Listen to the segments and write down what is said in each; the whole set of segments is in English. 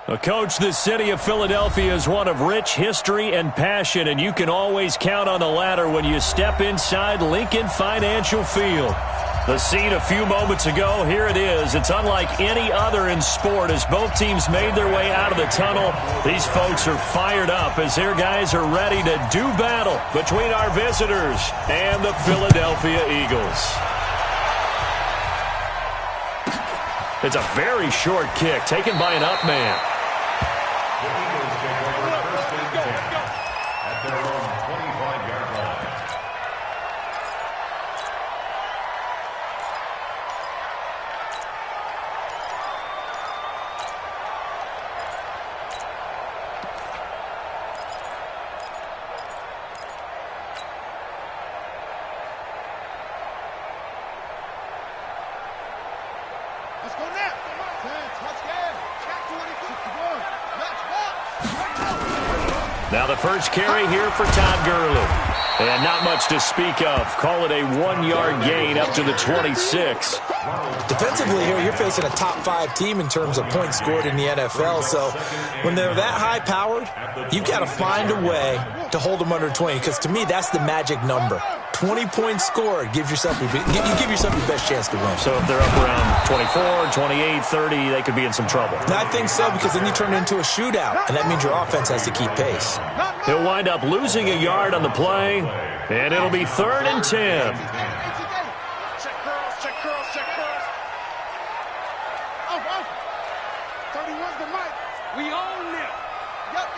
Well, Coach, the city of Philadelphia is one of rich history and passion, and you can always count on the latter when you step inside Lincoln Financial Field. The scene a few moments ago, here it is. It's unlike any other in sport as both teams made their way out of the tunnel. These folks are fired up as their guys are ready to do battle between our visitors and the Philadelphia Eagles. It's a very short kick taken by an up man. The Eagles take over first and 10 at their own 25-yard line. Let's go now. Touchdown. Now the first carry here for Todd Gurley. And not much to speak of. Call it a 1-yard gain up to the 26. Defensively here, you're facing a top-5 team in terms of points scored in the NFL. So when they're that high-powered, you've got to find a way to hold them under 20. Because to me, that's the magic number. 20 points scored, you give yourself your best chance to win. So if they're up around 24, 28, 30, they could be in some trouble. I think so, because then you turn it into a shootout, and that means your offense has to keep pace. He'll wind up losing a yard on the play, and it'll be 3rd and 10. Check curls. Oh. 31's the mic. We own them. Yup.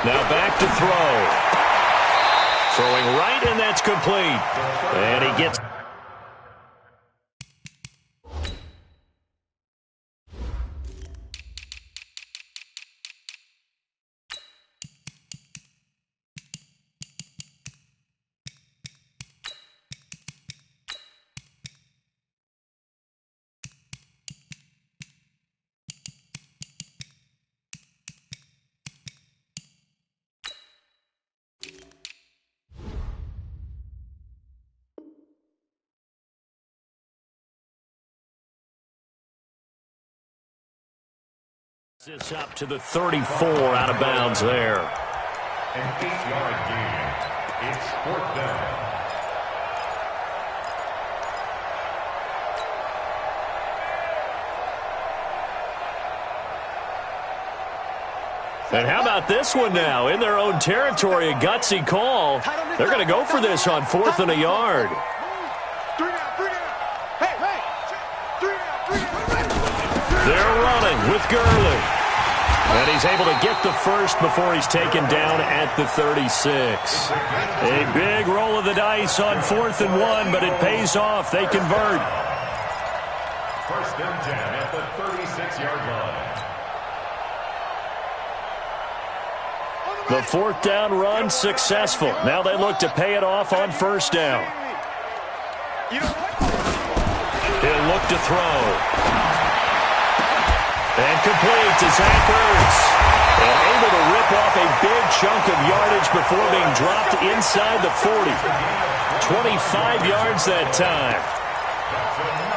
Now back to throw. Throwing right, and that's complete. And he gets... This up to the 34, out of bounds there. An 8-yard gain. It's 4th down. And how about this one now? In their own territory, a gutsy call. They're going to go for this on 4th and a yard. 3 down. Hey. 3 down. They're running with Gurley. And he's able to get the first before he's taken down at the 36. A big roll of the dice on 4th and 1, but it pays off. They convert. 1st and 10 at the 36-yard line. The 4th down run successful. Now they look to pay it off on 1st down. He'll look to throw. And complete to Zach Ertz. And able to rip off a big chunk of yardage before being dropped inside the 40. 25 yards that time.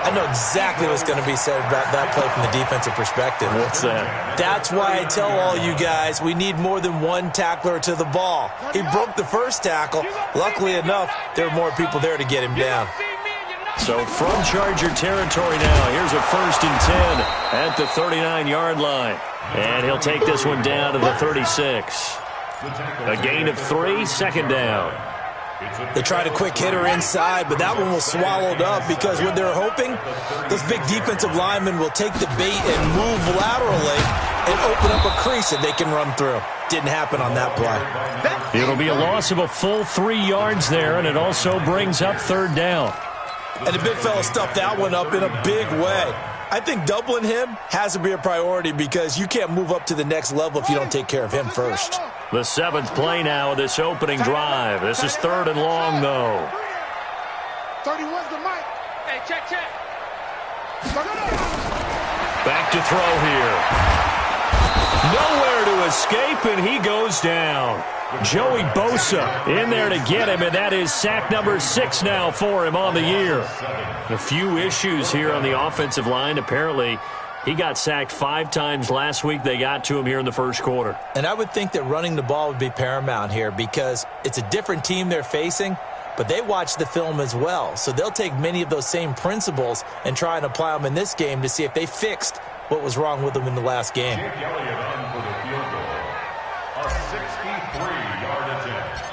I know exactly what's going to be said about that play from the defensive perspective. What's that? That's why I tell all you guys we need more than one tackler to the ball. He broke the first tackle. Luckily enough, there were more people there to get him down. So from Charger territory now, here's a 1st and 10 at the 39-yard line. And he'll take this one down to the 36. A gain of 3, 2nd down. They tried a quick hitter inside, but that one was swallowed up because what they're hoping, those big defensive linemen will take the bait and move laterally and open up a crease that they can run through. Didn't happen on that play. It'll be a loss of a full 3 yards there, and it also brings up 3rd down. And the big fella stuffed that one up in a big way. I think doubling him has to be a priority because you can't move up to the next level if you don't take care of him first. The 7th play now of this opening drive. This is 3rd and long, though. 31's the mic. Hey, check. Back to throw here. Nowhere to escape, and he goes down. Joey Bosa in there to get him, and that is sack number 6 now for him on the year. A few issues here on the offensive line. Apparently, He got sacked 5 times last week. They got to him here in the first quarter. And I would think that running the ball would be paramount here because it's a different team they're facing, but they watch the film as well. So they'll take many of those same principles and try and apply them in this game to see if they fixed what was wrong with them in the last game. Jake Elliott on for the field goal. A 63-yard attempt.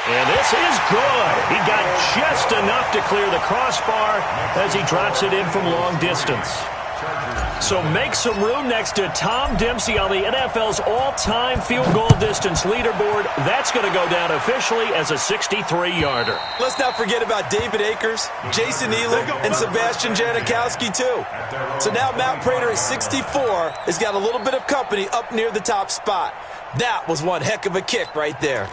And this is good. He got just enough to clear the crossbar as he drops it in from long distance. So make some room next to Tom Dempsey on the NFL's all-time field goal distance leaderboard. That's going to go down officially as a 63-yarder. Let's not forget about David Akers, Jason Elam, and Sebastian Janikowski, too. So now Matt Prater at 64 has got a little bit of company up near the top spot. That was one heck of a kick right there.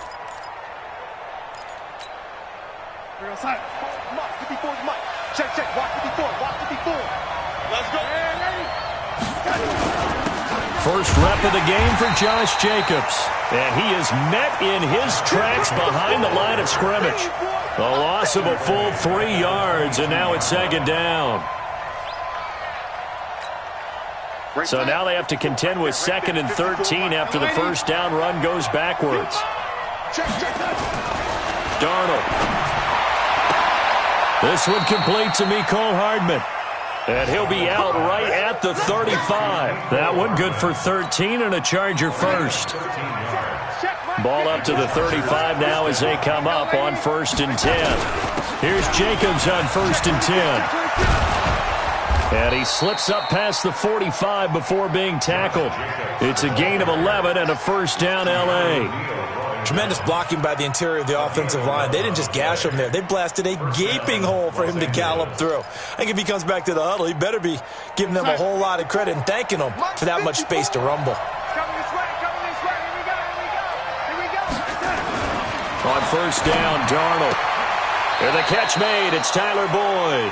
Check. Walk 54. Let's go. First rep of the game for Josh Jacobs. And he is met in his tracks behind the line of scrimmage. A loss of a full 3 yards, and now it's second down. So now they have to contend with 2nd and 13 after the first down run goes backwards. Darnold. This one complete to Mecole Hardman. And he'll be out right at the 35. That one good for 13 and a Charger first. Ball up to the 35 now as they come up on 1st and 10. Here's Jacobs on 1st and 10. And he slips up past the 45 before being tackled. It's a gain of 11 and a first down L.A. Tremendous blocking by the interior of the offensive line. They didn't just gash him there. They blasted a gaping hole for him to gallop through. I think if he comes back to the huddle, he better be giving them a whole lot of credit and thanking them for that much space to rumble. Coming this way. Here we go. On first down, Darnold. And the catch made. It's Tyler Boyd.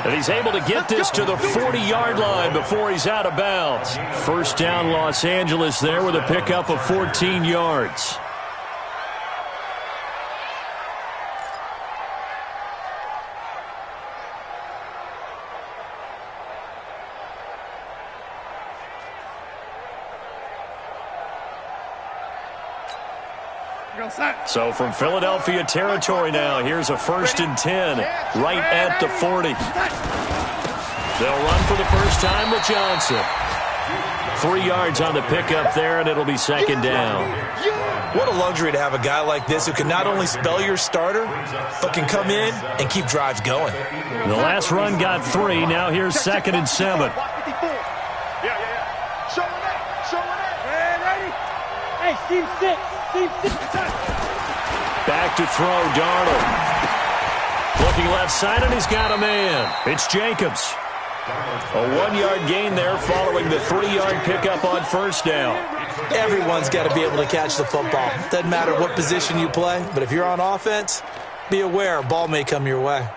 And he's able to get this to the 40-yard line before he's out of bounds. First down, Los Angeles there with a pickup of 14 yards. So from Philadelphia territory now, here's a 1st and 10 right at the 40. They'll run for the first time with Johnson. 3 yards on the pickup there, and it'll be second down. What a luxury to have a guy like this who can not only spell your starter, but can come in and keep drives going. The last run got 3. Now here's 2nd and 7. Hey, Steve 6. Back to throw, Darnold. Looking left side, and he's got a man. It's Jacobs. A 1-yard gain there following the 3-yard pickup on first down. Everyone's got to be able to catch the football. Doesn't matter what position you play, but if you're on offense, be aware a ball may come your way.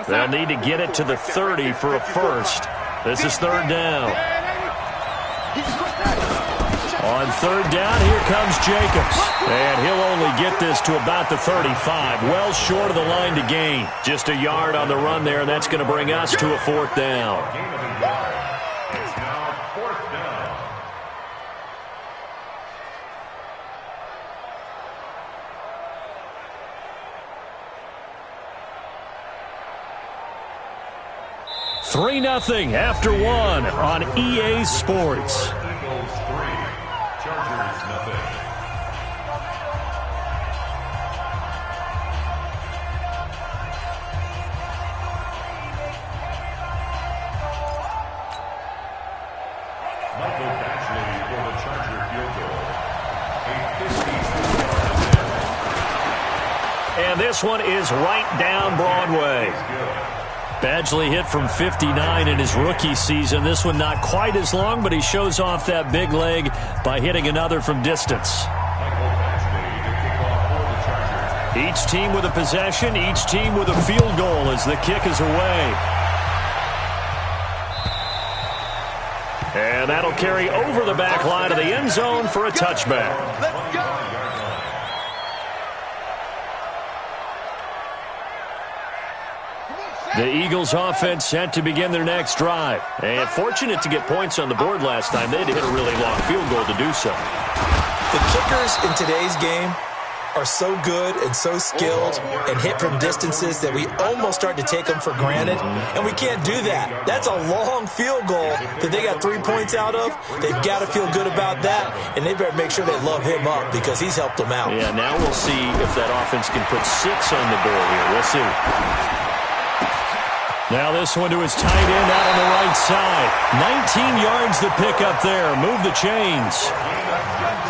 They'll need to get it to the 30 for a first. This is 3rd down. On 3rd down, here comes Jacobs. And he'll only get this to about the 35. Well short of the line to gain. Just a yard on the run there, and that's going to bring us to a 4th down. It's now 4th down. Three 0 after 1 on EA Sports. Eagles 3, Chargers 0. Michael Batchley for the Charger field goal. A 54-yard attempt. And this one is right down Broadway. Badgley hit from 59 in his rookie season. This one not quite as long, but he shows off that big leg by hitting another from distance. Each team with a possession, each team with a field goal as the kick is away. And that'll carry over the back line of the end zone for a touchback. Let's go. The Eagles offense set to begin their next drive. And fortunate to get points on the board last time. They had to hit a really long field goal to do so. The kickers in today's game are so good and so skilled and hit from distances that we almost start to take them for granted, and we can't do that. That's a long field goal that they got 3 points out of. They've got to feel good about that, and they better make sure they love him up because he's helped them out. Yeah, now we'll see if that offense can put 6 on the board here. We'll see. Now this one to his tight end out on the right side. 19 yards to pick up there. Move the chains.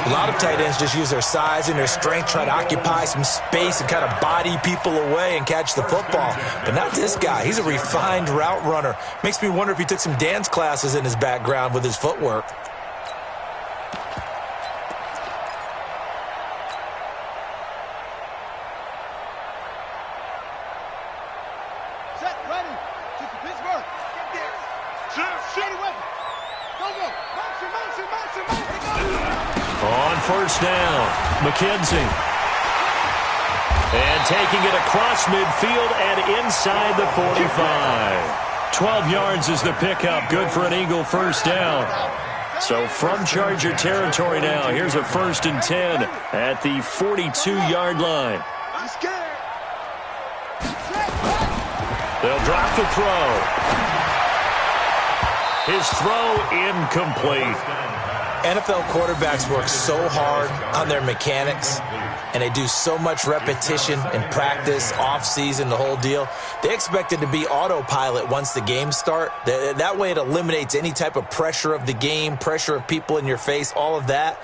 A lot of tight ends just use their size and their strength, try to occupy some space and kind of body people away and catch the football. But not this guy. He's a refined route runner. Makes me wonder if he took some dance classes in his background with his footwork. First down, McKenzie. And taking it across midfield and inside the 45. 12 yards is the pickup. Good for an Eagle first down. So from Charger territory now, here's a 1st and 10 at the 42-yard line. They'll drop the throw. His throw incomplete. NFL quarterbacks work so hard on their mechanics, and they do so much repetition and practice, off-season, the whole deal. They expect it to be autopilot once the games start. That way it eliminates any type of pressure of the game, pressure of people in your face, all of that.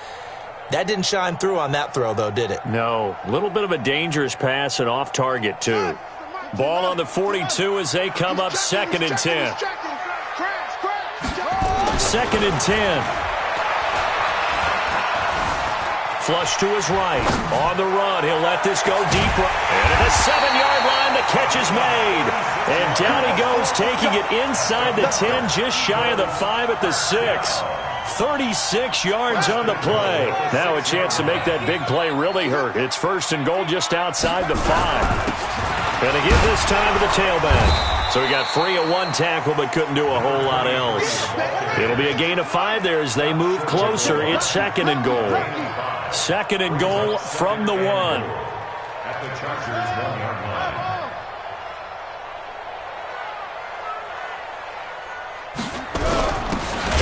That didn't shine through on that throw, though, did it? No. A little bit of a dangerous pass and off target, too. Ball on the 42 as they come up 2nd and 10. 2nd and 10. Flush to his right. On the run. He'll let this go deep. And at the 7-yard line, the catch is made. And down he goes, taking it inside the 10, just shy of the 5 at the 6. 36 yards on the play. Now a chance to make that big play really hurt. It's 1st and goal just outside the 5. And they give this time to the tailback. So he got free of 1 tackle but couldn't do a whole lot else. It'll be a gain of 5 there as they move closer. It's 2nd and goal. 2nd and goal from the 1. At the Chargers 1-yard line.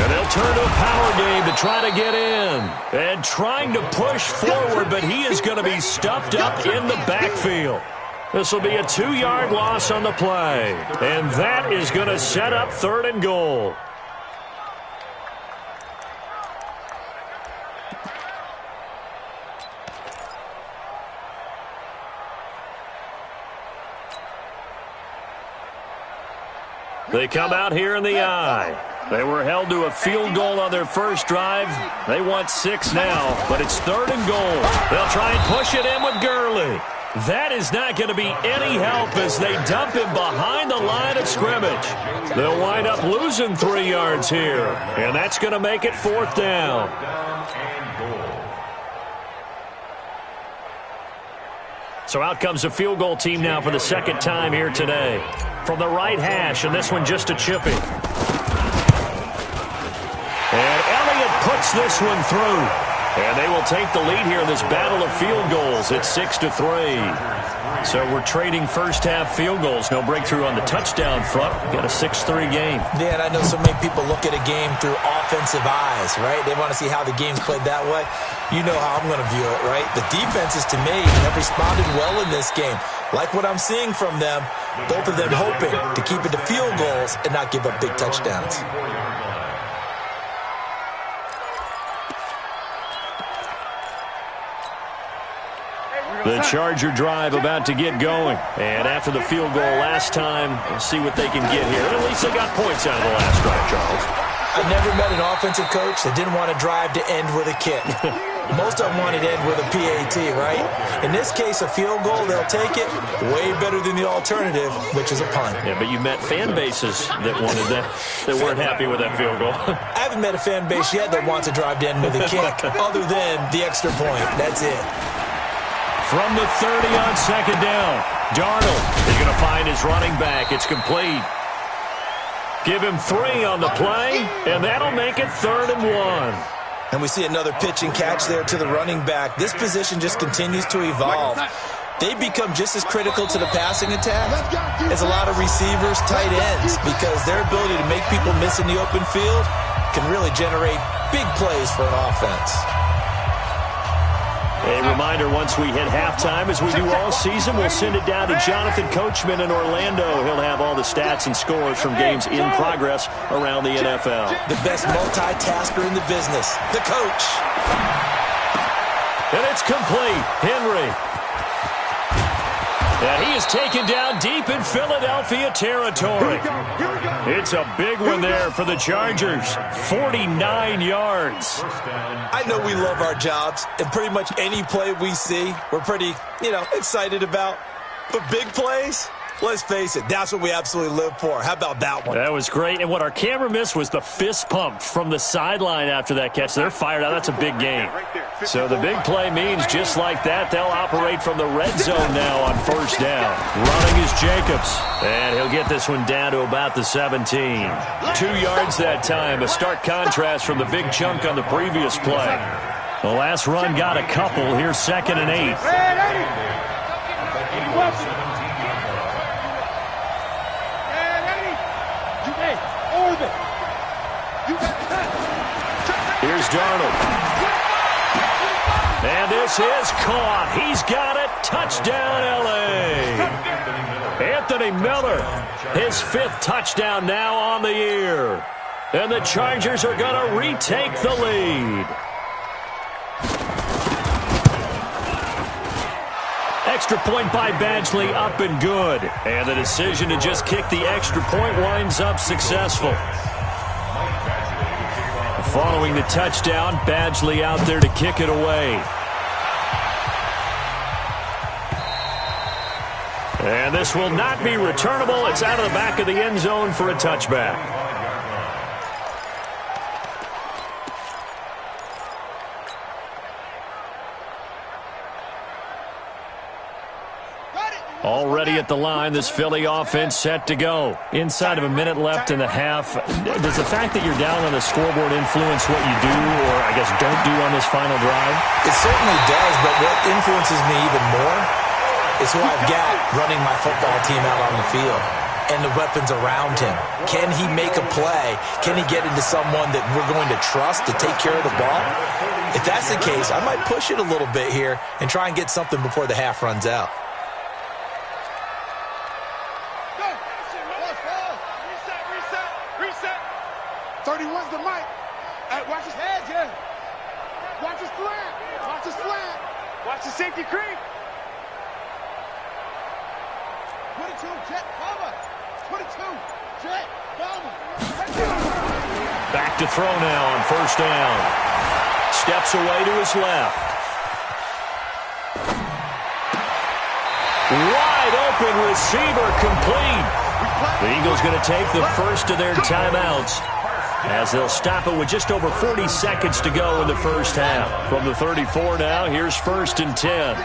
And they'll turn to a power game to try to get in. And trying to push forward, but he is going to be stuffed up in the backfield. This will be a 2-yard loss on the play. And that is going to set up 3rd and goal. They come out here in the eye. They were held to a field goal on their first drive. They want 6 now, but it's 3rd and goal. They'll try and push it in with Gurley. That is not going to be any help as they dump him behind the line of scrimmage. They'll wind up losing 3 yards here, and that's going to make it 4th down. So out comes the field goal team now for the 2nd time here today. From the right hash, and this one just a chipping. And Elliott puts this one through. And they will take the lead here in this battle of field goals. It's 6-3. So we're trading first-half field goals. No breakthrough on the touchdown front. Got a 6-3 game. Yeah, and I know so many people look at a game through offensive eyes, right? They want to see how the game's played that way. You know how I'm going to view it, right? The defenses, to me, have responded well in this game. Like what I'm seeing from them, both of them hoping to keep it to field goals and not give up big touchdowns. The Charger drive about to get going. And after the field goal last time, we'll see what they can get here. At least they got points out of the last drive, Charles. I never met an offensive coach that didn't want to drive to end with a kick. Most of them wanted to end with a PAT, right? In this case, a field goal, they'll take it. Way better than the alternative, which is a punt. Yeah, but you met fan bases that wanted that, that weren't happy with that field goal. I haven't met a fan base yet that wants to drive to end with a kick, other than the extra point. That's it. From the 30 on second down, Darnold is going to find his running back. It's complete. Give him 3 on the play, and that'll make it 3rd and 1. And we see another pitch and catch there to the running back. This position just continues to evolve. They become just as critical to the passing attack as a lot of receivers, tight ends, because their ability to make people miss in the open field can really generate big plays for an offense. A reminder, once we hit halftime, as we do all season, we'll send it down to Jonathan Coachman in Orlando. He'll have all the stats and scores from games in progress around the NFL. The best multitasker in the business, the coach. And it's complete. Henry. And he is taken down deep in Philadelphia territory. It's a big one there for the Chargers. 49 yards. I know we love our jobs, and pretty much any play we see, we're pretty, excited about. But big plays, let's face it, that's what we absolutely live for. How about that one? That was great. And what our camera missed was the fist pump from the sideline after that catch. They're fired out. That's a big game. So the big play means just like that, they'll operate from the red zone now on first down. Running is Jacobs. And he'll get this one down to about the 17. 2 yards that time. A stark contrast from the big chunk on the previous play. The last run got a couple. Here's 2nd and 8. Here's Darnold. And this is caught. He's got it. Touchdown, L.A. Anthony Miller, his 5th touchdown now on the year. And the Chargers are going to retake the lead. Extra point by Badgley, up and good. And the decision to just kick the extra point winds up successful. Following the touchdown, Badgley out there to kick it away. And this will not be returnable. It's out of the back of the end zone for a touchback. Already at the line, this Philly offense set to go. Inside of a minute left in the half. Does the fact that you're down on the scoreboard influence what you do, or I guess don't do on this final drive? It certainly does, but what influences me even more is who I've got running my football team out on the field and the weapons around him. Can he make a play? Can he get into someone that we're going to trust to take care of the ball? If that's the case, I might push it a little bit here and try and get something before the half runs out. Watch the safety creep. 22, jet, cover. 22, jet, cover. Back to throw now on first down. Steps away to his left. Wide open receiver complete. The Eagles going to take the first of their timeouts, as they'll stop it with just over 40 seconds to go in the first half. From the 34 now, here's 1st and 10.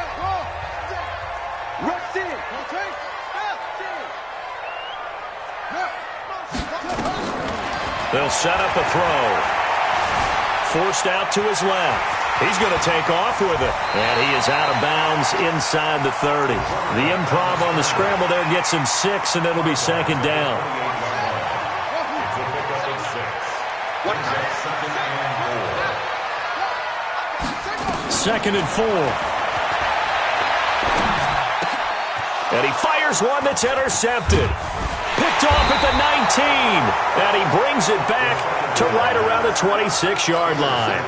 They'll set up a throw. Forced out to his left. He's going to take off with it. And he is out of bounds inside the 30. The improv on the scramble there gets him 6, and it'll be 2nd down. Second and 4. And he fires one that's intercepted. Picked off at the 19. And he brings it back to right around the 26-yard line.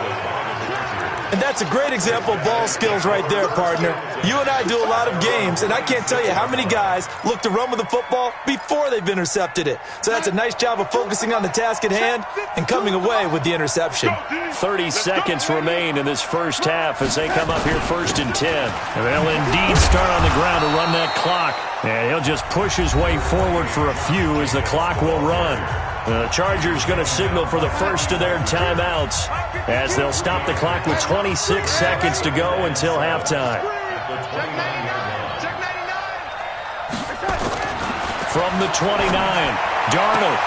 And that's a great example of ball skills right there, partner. You and I do a lot of games, and I can't tell you how many guys look to run with the football before they've intercepted it. So that's a nice job of focusing on the task at hand and coming away with the interception. 30 seconds remain in this first half as they come up here 1st and 10. And they'll indeed start on the ground to run that clock. And he'll just push his way forward for a few as the clock will run. The Chargers going to signal for the first of their timeouts as they'll stop the clock with 26 seconds to go until halftime. From the 29, Darnold.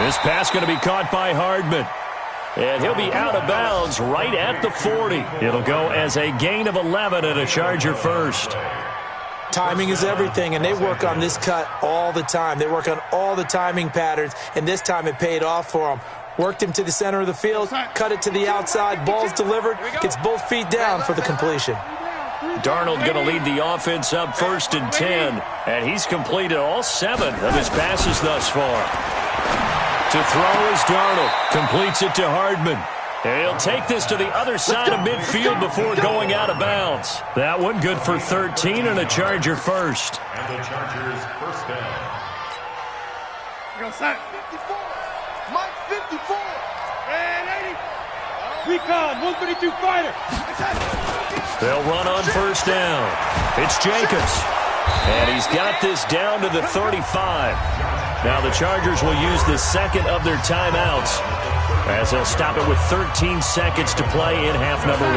This pass going to be caught by Hardman. And he'll be out of bounds right at the 40. It'll go as a gain of 11 and a Charger first. Timing is everything, and they work on this cut all the time. They work on all the timing patterns, and this time it paid off for them. Worked him to the center of the field, cut it to the outside, ball's delivered, gets both feet down for the completion. Darnold going to lead the offense up 1st and 10, and he's completed all 7 of his passes thus far. To throw is Darnold, completes it to Hardman. And he'll take this to the other side of midfield before going out of bounds. That one good for 13 and a Charger first. And the Chargers first down. Go, Mike 54. And 80. Recon, 132 fighter. They'll run on first down. It's Jacobs. And he's got this down to the 35. Now the Chargers will use the second of their timeouts as they'll stop it with 13 seconds to play in half number 1.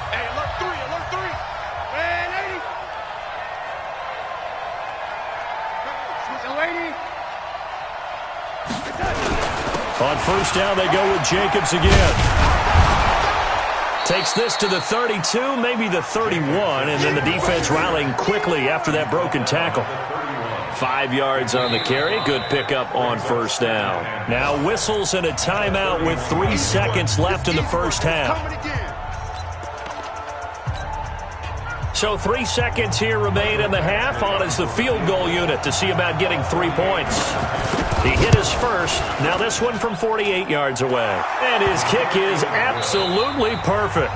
Hey, alert 3. And 80. On first down, they go with Jacobs again. Takes this to the 32, maybe the 31, and then the defense rallying quickly after that broken tackle. 5 yards on the carry. Good pickup on first down. Now whistles and a timeout with 3 seconds left in the first half. So 3 seconds here remain in the half. On is the field goal unit to see about getting 3 points. He hit his first. Now this one from 48 yards away. And his kick is absolutely perfect.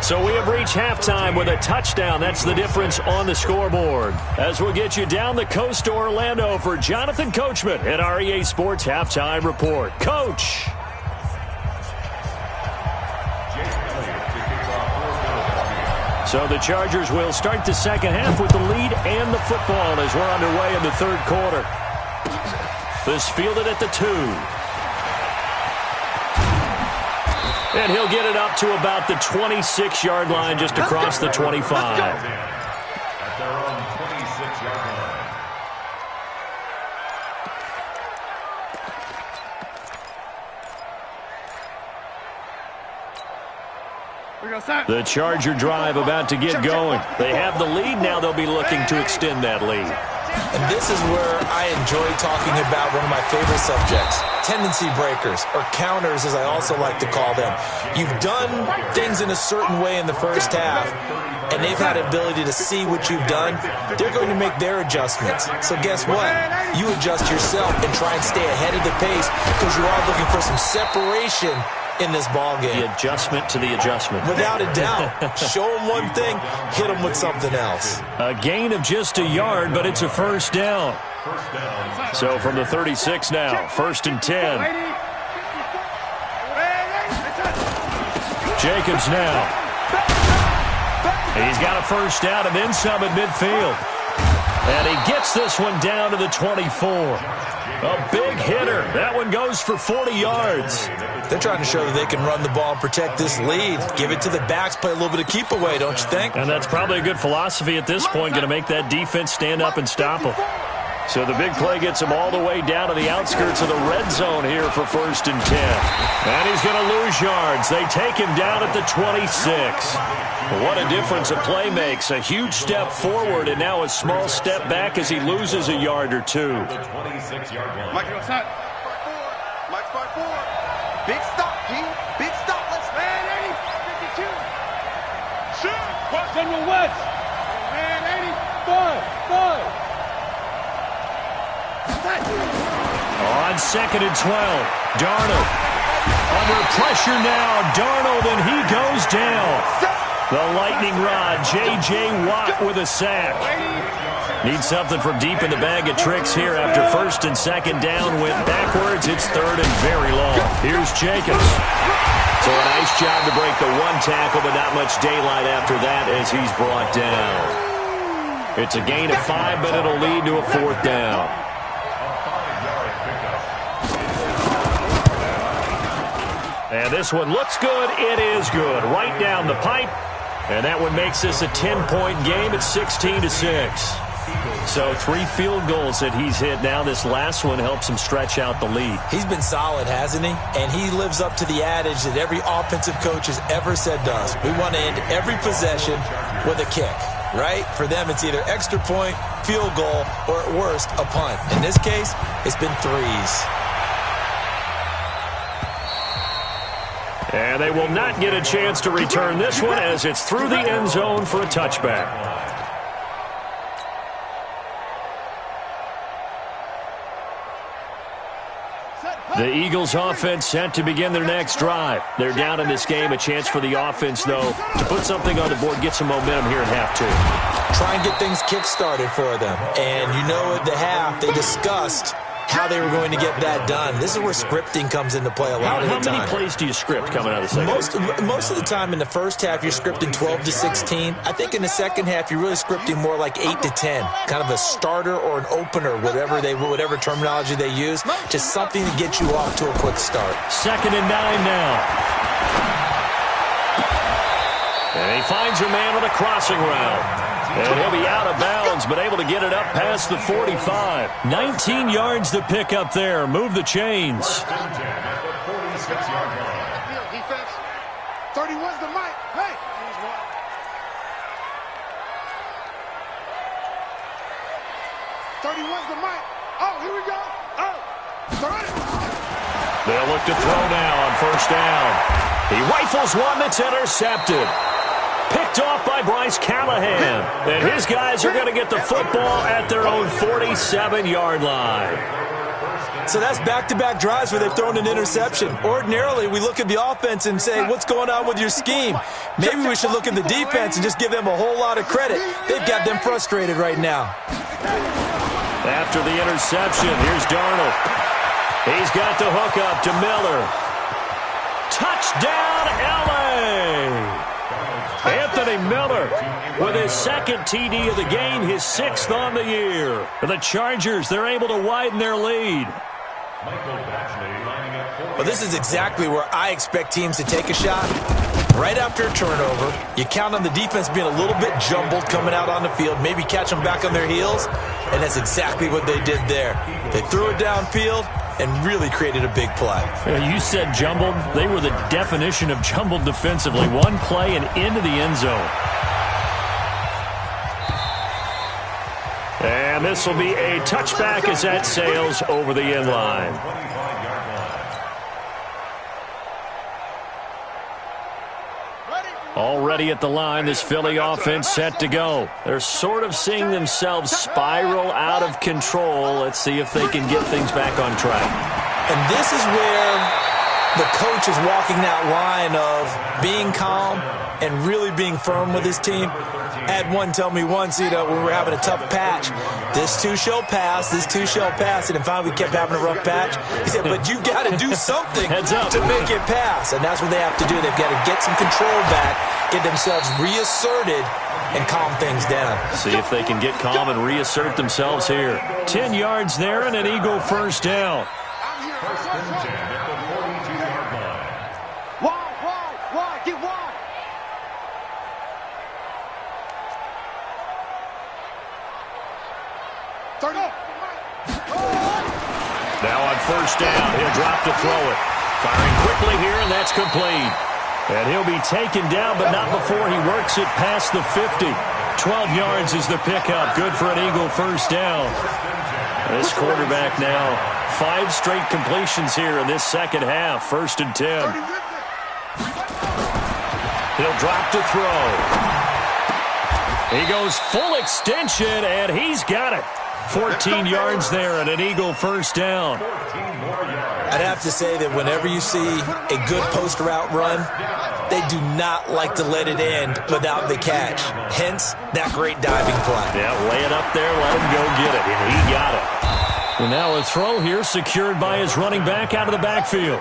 So we have reached halftime with a touchdown. That's the difference on the scoreboard. As we'll get you down the coast to Orlando for Jonathan Coachman at our EA Sports Halftime Report. Coach. So the Chargers will start the second half with the lead and the football as we're underway in the third quarter. This fielded at the 2. And he'll get it up to about the 26-yard line just across the 25. At their own 26-yard line. The Charger drive about to get going. They have the lead. Now they'll be looking to extend that lead. And this is where I enjoy talking about one of my favorite subjects, tendency breakers, or counters as I also like to call them. You've done things in a certain way in the first half, and they've had an ability to see what you've done. They're going to make their adjustments. So guess what? You adjust yourself and try and stay ahead of the pace because you are looking for some separation in this ball game. The adjustment to the adjustment. Without a doubt. Show them one thing, hit them with something else. A gain of just a yard, but it's a first down. So from the 36 now, 1st and 10. Jacobs now. He's got a first down and then some at midfield. And he gets this one down to the 24. A big hitter. That one goes for 40 yards. They're trying to show that they can run the ball and protect this lead. Give it to the backs, play a little bit of keep away, don't you think? And that's probably a good philosophy at this point, going to make that defense stand up and stop them. So the big play gets him all the way down to the outskirts of the red zone here for 1st and 10. And he's going to lose yards. They take him down at the 26. What a difference a play makes. A huge step forward and now a small step back as he loses a yard or two. The 26-yard line. Mike, outside. Mike, 5-4. Big stop, G. Big stop. Let's man 80. 52. Shoot. General West. Man 80. 5. On 2nd and 12, Darnold. under pressure now. Darnold, and he goes down. The lightning rod, J.J. Watt with a sack. Needs something from deep in the bag of tricks here after first and second down. Went backwards. It's third and very long. Here's Jacobs. So a nice job to break the one tackle, but not much daylight after that as he's brought down. It's a gain of 5, but it'll lead to a fourth down. And this one looks good. It is good. Right down the pipe. And that one makes this a 10-point game at 16-6. So 3 field goals that he's hit now. This last one helps him stretch out the lead. He's been solid, hasn't he? And he lives up to the adage that every offensive coach has ever said to us. We want to end every possession with a kick, right? For them, it's either extra point, field goal, or at worst, a punt. In this case, it's been 3s. And they will not get a chance to return this one as it's through the end zone for a touchback. The Eagles offense set to begin their next drive. They're down in this game. A chance for the offense, though, to put something on the board, get some momentum here at half 2. Try and get things kick-started for them. And you know at the half, they discussed how they were going to get that done. This is where scripting comes into play a lot of the time. How many plays do you script coming out of the second? Most of the time in the first half, you're scripting 12 to 16. I think in the second half, you're really scripting more like 8 to 10. Kind of a starter or an opener, whatever terminology they use. Just something to get you off to a quick start. 2nd and 9 now. And he finds a man on a crossing route. And he'll be out of bounds, but able to get it up past the 45. 19 yards to pick up there. Move the chains. 31's the mic. Hey. 31's the mic. Oh, here we go. Oh. 30. They'll look to throw now on first down. He rifles one that's intercepted. Picked off by Bryce Callahan. And his guys are going to get the football at their own 47-yard line. So that's back-to-back drives where they've thrown an interception. Ordinarily, we look at the offense and say, what's going on with your scheme? Maybe we should look at the defense and just give them a whole lot of credit. They've got them frustrated right now. After the interception, here's Darnold. He's got the hook up to Miller. Touchdown, L.A.! Anthony Miller with his second TD of the game, his 6th on the year. The Chargers, they're able to widen their lead. Well, this is exactly where I expect teams to take a shot. Right after a turnover, you count on the defense being a little bit jumbled coming out on the field, maybe catch them back on their heels, and that's exactly what they did there. They threw it downfield and really created a big play. You said jumbled. They were the definition of jumbled defensively. One play and into the end zone. And this will be a touchback as that sails over the end line. Already at the line, this Philly offense set to go. They're sort of seeing themselves spiral out of control. Let's see if they can get things back on track. And this is where the coach is walking that line of being calm and really being firm with his team. I had one tell me once, when we were having a tough patch, this too shall pass, this too shall pass, and finally we kept having a rough patch. He said, but you got to do something to make it pass, and that's what they have to do. They've got to get some control back, get themselves reasserted, and calm things down. See if they can get calm and reassert themselves here. 10 yards there and an Eagle first down. First and 10 at the 42-yard line. Wide, get wide. Now on first down, he'll drop to throw it. Firing quickly here, and that's complete. And he'll be taken down, but not before he works it past the 50. 12 yards is the pickup. Good for an Eagle first down. This quarterback now, 5 straight completions here in this second half. 1st and 10. He'll drop to throw. He goes full extension, and he's got it. 14 yards there and an Eagle first down. I'd have to say that whenever you see a good post route run, they do not like to let it end without the catch. Hence, that great diving play. Yeah, lay it up there, let him go get it, and he got it. And now a throw here secured by his running back out of the backfield.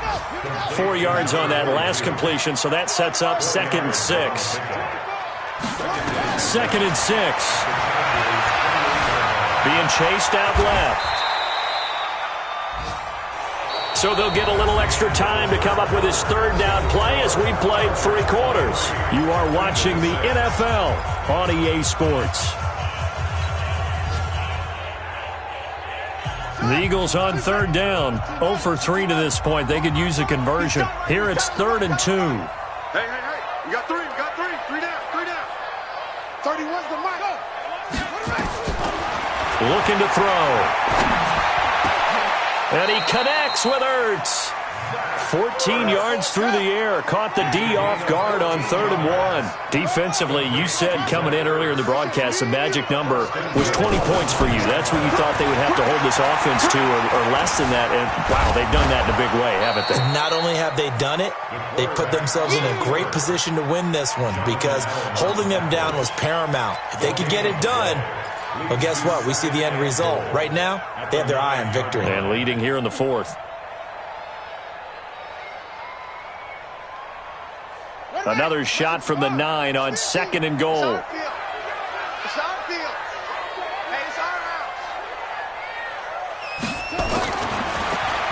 4 yards on that last completion, so that sets up 2nd and 6. 2nd and 6. Being chased out left. So they'll get a little extra time to come up with his 3rd down play as we played 3 quarters. You are watching the NFL on EA Sports. The Eagles on 3rd down. 0 for 3 to this point. They could use a conversion. Here it's 3rd and 2. Hey. You got 3. 3 down. 31's the mark. Looking to throw. And he connects with Ertz. 14 yards through the air. Caught the D off guard on 3rd and 1. Defensively, you said coming in earlier in the broadcast, the magic number was 20 points for you. That's what you thought they would have to hold this offense to, or less than that. And, wow, they've done that in a big way, haven't they? Not only have they done it, they put themselves in a great position to win this one because holding them down was paramount. If they could get it done, well, guess what? We see the end result. Right now, they have their eye on victory. And leading here in the 4th. Another shot from the 9 on 2nd and goal. It's our field. Hey, it's our house.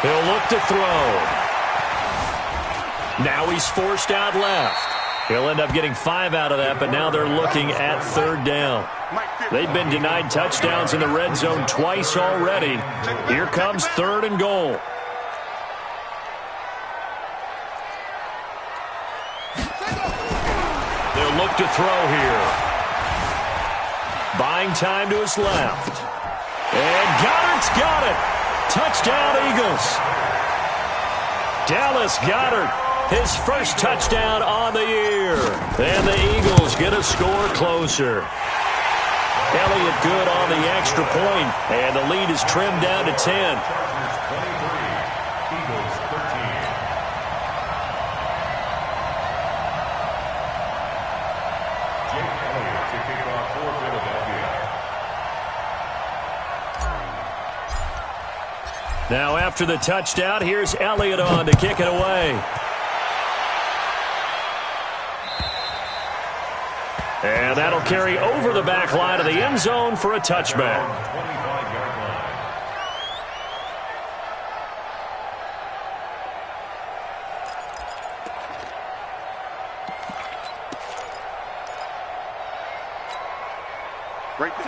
He'll look to throw. Now he's forced out left. He'll end up getting 5 out of that, but now they're looking at 3rd down. They've been denied touchdowns in the red zone twice already. Here comes 3rd and goal. They'll look to throw here. Buying time to his left. And Goddard's got it. Touchdown, Eagles. Dallas Goedert, his first touchdown on the year. And the Eagles get a score closer. Elliott good on the extra point, and the lead is trimmed down to 10. Now after the touchdown, here's Elliott on to kick it away. And that'll carry over the back line of the end zone for a touchback.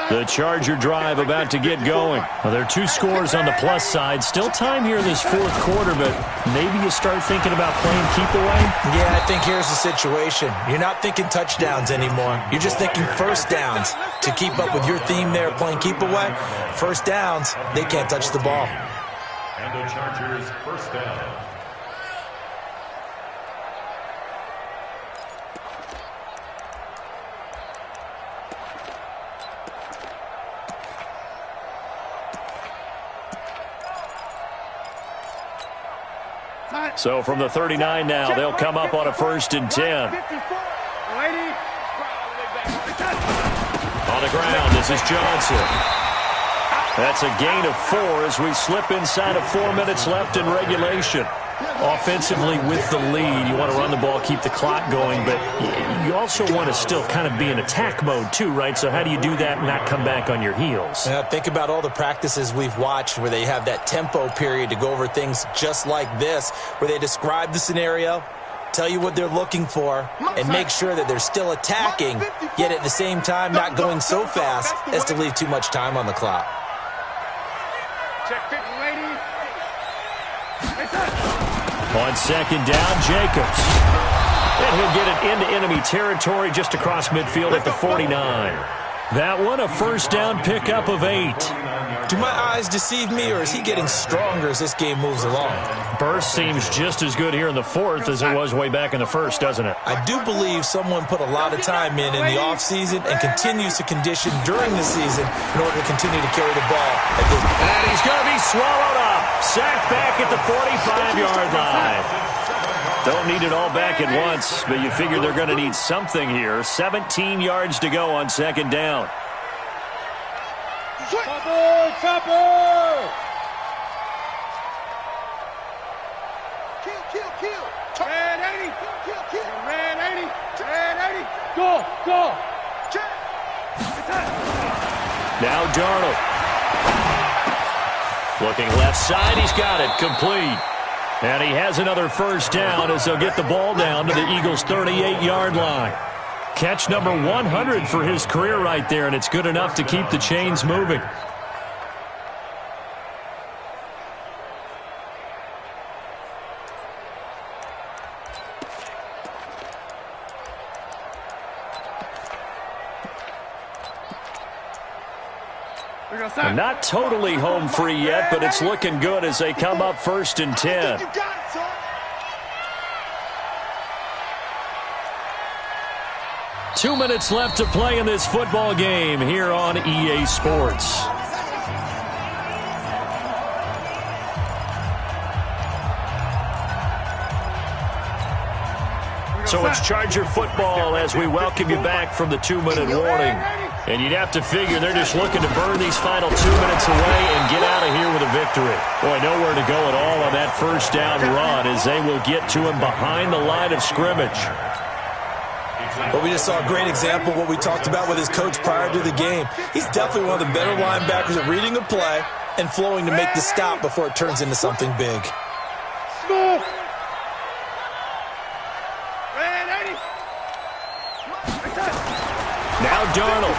The Charger drive about to get going. Well, there are 2 scores on the plus side. Still time here in this 4th quarter, but maybe you start thinking about playing keep away? Yeah, I think here's the situation. You're not thinking touchdowns anymore. You're just thinking first downs. To keep up with your theme there, playing keep away, first downs, they can't touch the ball. And the Chargers first down. So from the 39 now, they'll come up on a 1st and 10. On the ground, this is Johnson. That's a gain of 4 as we slip inside of 4 minutes left in regulation. Offensively with the lead, you want to run the ball, keep the clock going, but you also want to still kind of be in attack mode too, right? So how do you do that and not come back on your heels? Now, think about all the practices we've watched where they have that tempo period to go over things just like this, where they describe the scenario, tell you what they're looking for, and make sure that they're still attacking, yet at the same time not going so fast as to leave too much time on the clock. Check 50, lady. On 2nd down, Jacobs. And he'll get it into enemy territory just across midfield at the 49. That one a first down pickup of 8. Do my eyes deceive me, or is he getting stronger as this game moves along? Burst seems just as good here in the fourth as it was way back in the first, doesn't it? I do believe someone put a lot of time in the offseason and continues to condition during the season in order to continue to carry the ball. And he's going to be swallowed up. Sacked back at the 45-yard line. Don't need it all back at once, but you figure they're going to need something here. 17 yards to go on second down. Chopper! Kill! Red 80! Kill! Red 80! Red 80! Go! Now Darnold. Looking left side, he's got it. Complete. And he has another first down as they'll get the ball down to the Eagles' 38-yard line. Catch number 100 for his career right there, and it's good enough to keep the chains moving. And not totally home free yet, but it's looking good as they come up 1st and 10. 2 minutes left to play in this football game here on EA Sports. So it's Charger football as we welcome you back from the 2-minute warning. And you'd have to figure they're just looking to burn these final 2 minutes away and get out of here with a victory. Boy, nowhere to go at all on that first down run as they will get to him behind the line of scrimmage. But we just saw a great example of what we talked about with his coach prior to the game. He's definitely one of the better linebackers at reading a play and flowing to make the stop before it turns into something big. Now Darnold.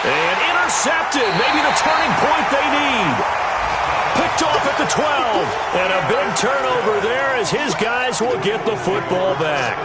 And intercepted. Maybe the turning point they need. Picked off at the 12. And a big turnover there as his guys will get the football back.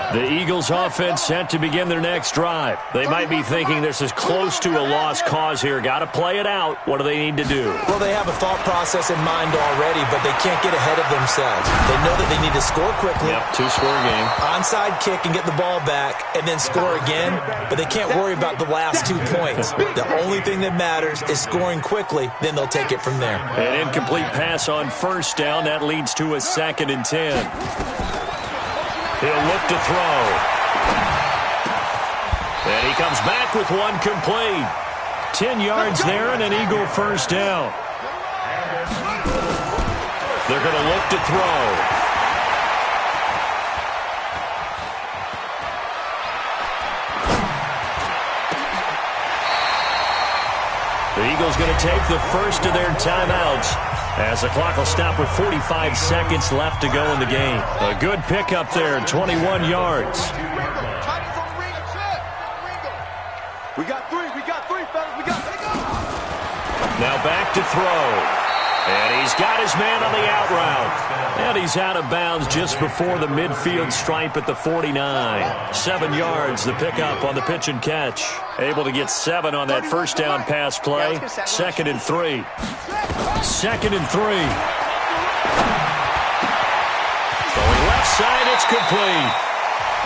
The Eagles offense set to begin their next drive. They might be thinking this is close to a lost cause here. Got to play it out. What do they need to do? Well, they have a thought process in mind already, but they can't get ahead of themselves. They know that they need to score quickly. Yep, 2-score game. Onside kick and get the ball back and then score again, but they can't worry about the last 2 points. The only thing that matters is scoring quickly, then they'll take it from there. An incomplete pass on first down. That leads to a 2nd and 10. He'll look to throw. And he comes back with one complete. 10 yards there and an Eagle first down. They're going to look to throw. The Eagles going to take the first of their timeouts as the clock will stop with 45 seconds left to go in the game. A good pickup there, 21 yards. We got three, fellas. We got three. Now back to throw. And he's got his man on the out route. And he's out of bounds just before the midfield stripe at the 49. 7 yards, the pickup on the pitch and catch. Able to get 7 on that first down pass play. 2nd and 3. 2nd and 3. Going left side, it's complete.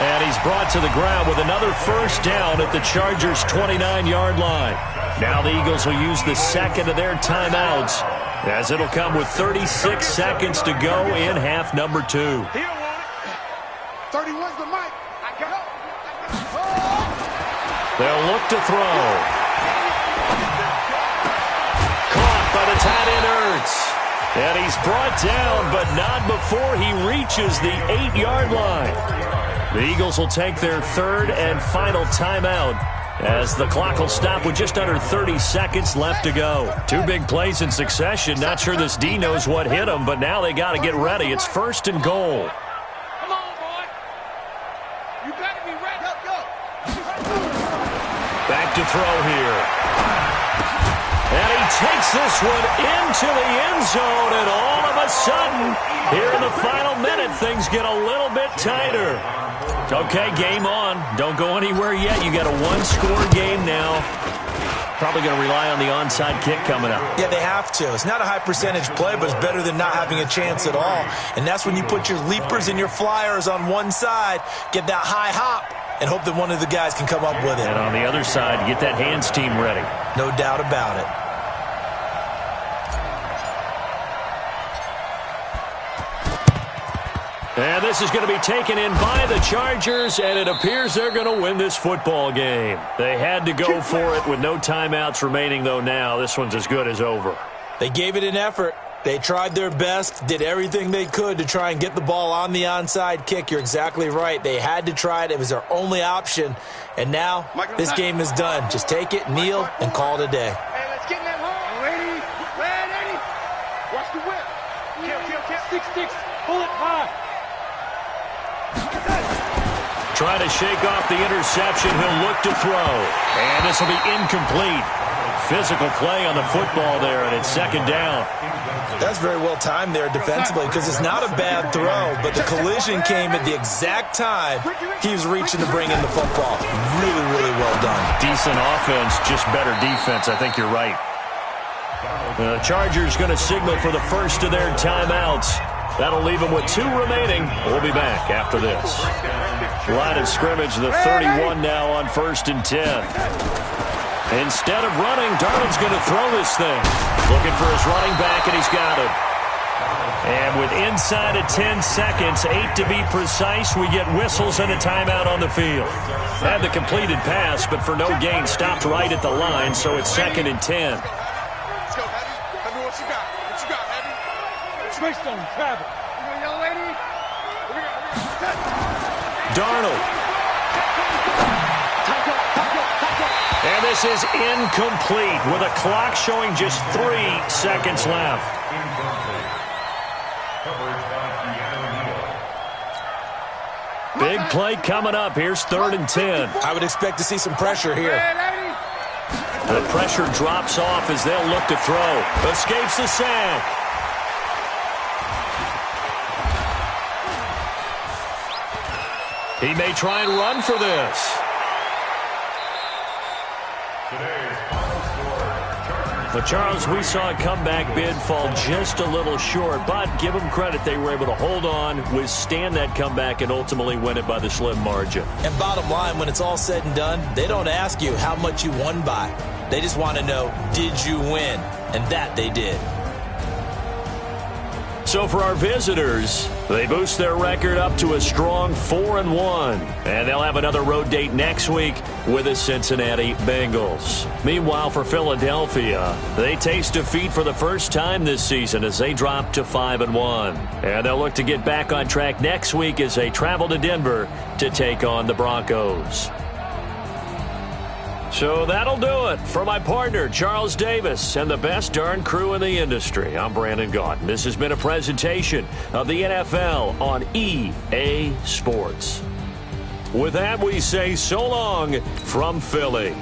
And he's brought to the ground with another first down at the Chargers' 29-yard line. Now the Eagles will use the second of their timeouts as it'll come with 36 seconds to go in half number 2. 31's the mic. I got up. They'll look to throw. Caught by the tight end Ertz. And he's brought down, but not before he reaches the 8-yard line. The Eagles will take their third and final timeout as the clock will stop with just under 30 seconds left to go. 2 big plays in succession. Not sure this D knows what hit him, but now they got to get ready. It's 1st and goal. Come on, boy. You got to be ready. Go. Back to throw here. And he takes this one into the end zone, and all of a sudden, here in the final minute, things get a little bit tighter. Okay, game on. Don't go anywhere yet. You got a one-score game now. Probably going to rely on the onside kick coming up. Yeah, they have to. It's not a high-percentage play, but it's better than not having a chance at all. And that's when you put your leapers and your flyers on one side, get that high hop, and hope that one of the guys can come up with it. And on the other side, get that hands team ready. No doubt about it. And this is going to be taken in by the Chargers, and it appears they're going to win this football game. They had to go for it with no timeouts remaining, though now. This one's as good as over. They gave it an effort. They tried their best, did everything they could to try and get the ball on the onside kick. You're exactly right. They had to try it. It was their only option. And now this game is done. Just take it, kneel, and call it a day. Hey, let's get in that hole. Ready? Ready? Watch the whip. Kill. 6-6. Pull it high. Trying to shake off the interception. He'll look to throw. And this will be incomplete. Physical play on the football there, and it's second down. That's very well timed there defensively because it's not a bad throw, but the collision came at the exact time he was reaching to bring in the football. Really, really well done. Decent offense, just better defense. I think you're right. The Chargers going to signal for the first of their timeouts. That'll leave them with 2 remaining. We'll be back after this. Line of scrimmage, the 31 now on 1st and 10. Instead of running, Darnold's going to throw this thing. Looking for his running back, and he's got him. And with inside of 10 seconds, 8 to be precise, we get whistles and a timeout on the field. Had the completed pass, but for no gain, stopped right at the line, so it's 2nd and 10. Let's go, Heavy. Tell me what you got. What you got, Heavy? Twist on travel. You know, young lady? Here we go. Darnold. And this is incomplete with a clock showing just 3 seconds left. Big play coming up. Here's 3rd and 10. I would expect to see some pressure here. The pressure drops off as they'll look to throw. Escapes the sack. He may try and run for this. But, Charles, we saw a comeback bid fall just a little short, but give them credit. They were able to hold on, withstand that comeback, and ultimately win it by the slim margin. And bottom line, when it's all said and done, they don't ask you how much you won by. They just want to know, did you win? And that they did. So for our visitors, they boost their record up to a strong 4-1. And they'll have another road date next week with the Cincinnati Bengals. Meanwhile, for Philadelphia, they taste defeat for the first time this season as they drop to 5-1. And they'll look to get back on track next week as they travel to Denver to take on the Broncos. So that'll do it for my partner, Charles Davis, and the best darn crew in the industry. I'm Brandon Gaudin. This has been a presentation of the NFL on EA Sports. With that, we say so long from Philly.